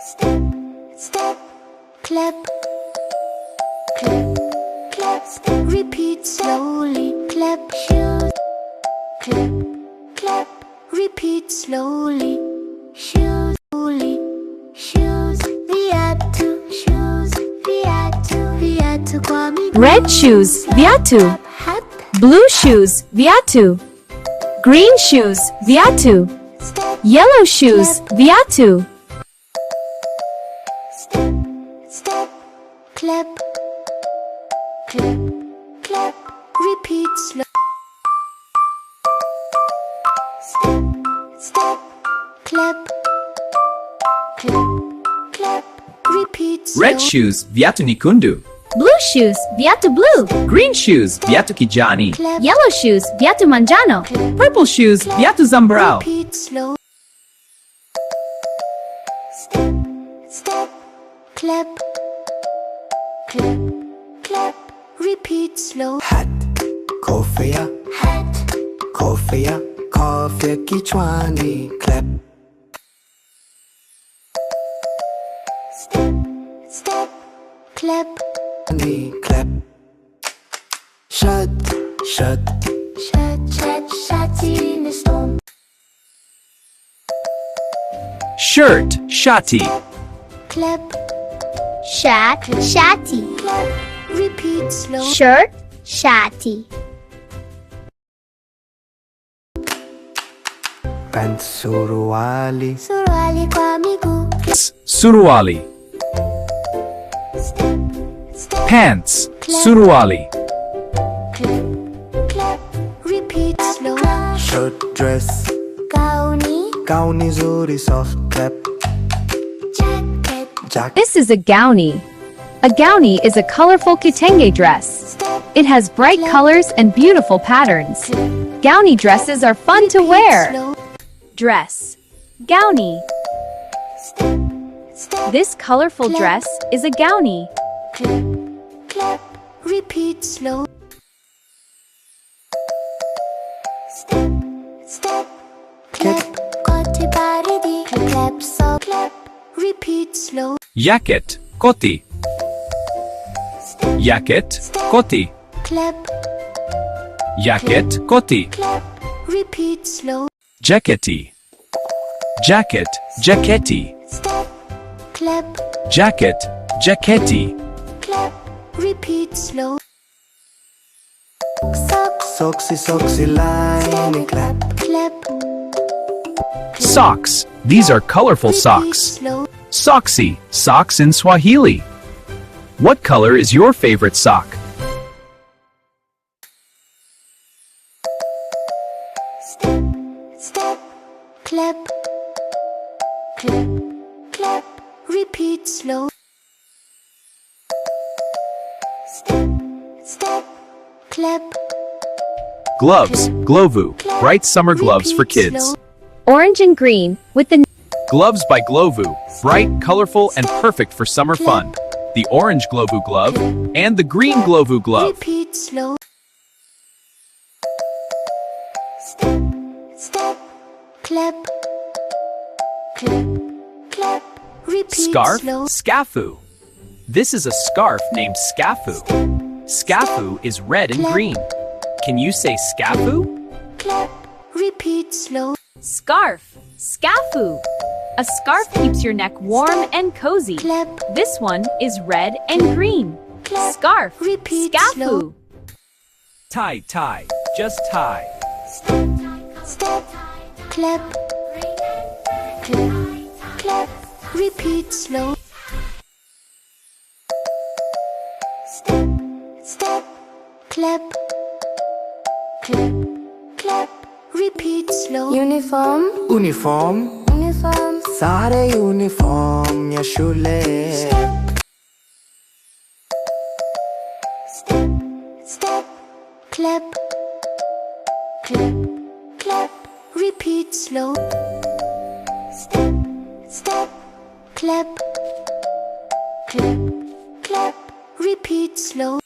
Step, step, clap, clap, clap, step. Repeat slowly, clap, shoes, clap, clap. Repeat slowly, shoes, slowly, shoes. Viatu, shoes, viatu, viatu kwa miguu. Red shoes, viatu. Hat, Blue shoes, viatu. Green shoes, viatu. step, Yellow shoes, viatu. step, step, clap, clap, clap. Repeat slow. Step, step, clap, clap, clap. Repeat slow. Red shoes, viatu nyekundu. Blue shoes, viatu blue. Green shoes, viatu kijani. Clap, Yellow shoes, viatu manjano. Purple shoes, viatu zambarau. repeat slow. Step, step, clap, clap, clap. Repeat slow. Hat, kofia, Hat, kofia, kofia kichwani, clap. step, step, clap, Ni clap. Shati, shati, Shati in the storm. Shirt, shati. Clap, Shati. clap. Repeat slow. Shirt, shati. pants suruali, Suruali kwa miguu. Suruali. Step, step, Pants, suruali. clap, clap. Repeat slow. shirt, dress, Gauni, gauni zuri, soft clap. jacket, Jacket, This is a gauni. A gauni is a colorful kitenge dress. step, It has bright colors and beautiful patterns. Gauni dresses are fun to repeat wear. slow. Dress. Gauni. Step, step, This colorful dress is a gauni. clap, clap. Repeat slow. Step, step, clap. Koti baridi, clap, so clap. Repeat slow. Jacket, koti. Jacket, koti. Clap, Jacket, koti. clap. Repeat slow. Jackety. Jacket, jackety. Step, clap, Jacket, jackety. clap. Repeat slow. Socks, soksi, soksi, line, clap. clap. Socks. These are colorful Repeat socks. slow. Soksi, socks in Swahili. What color is your favorite sock? Step, step, clap, clap, clap. Repeat slow. Step, step, clap. Gloves, Glovu. Bright summer gloves for Repeat kids. slow. Orange and green with the Gloves by Glovu. Bright, colorful, and perfect for summer fun. The orange Glovu glove and the green Glovu glove. Repeat slow. Step, step, clap, clap, clap. Repeat Scarf, slow. Skafu. This is a scarf named Skafu. Skafu is red and green. Can you say Skafu? Clap. Repeat slow. scarf. Skafu. A scarf keeps your neck warm and cozy. Clap. This one is red and green. Clap. Scarf. Repeat Skafu. slow. Tie, tie. Just tie. Step, step, clap, clap, clap. Repeat slow. Step, step, clap, clap, clap. Repeat slow. Uniform, Uniform. Sare uniform ya shule. Step, step, clap, clap, clap. Repeat slow. Step, step, clap, clap, clap. Repeat slow.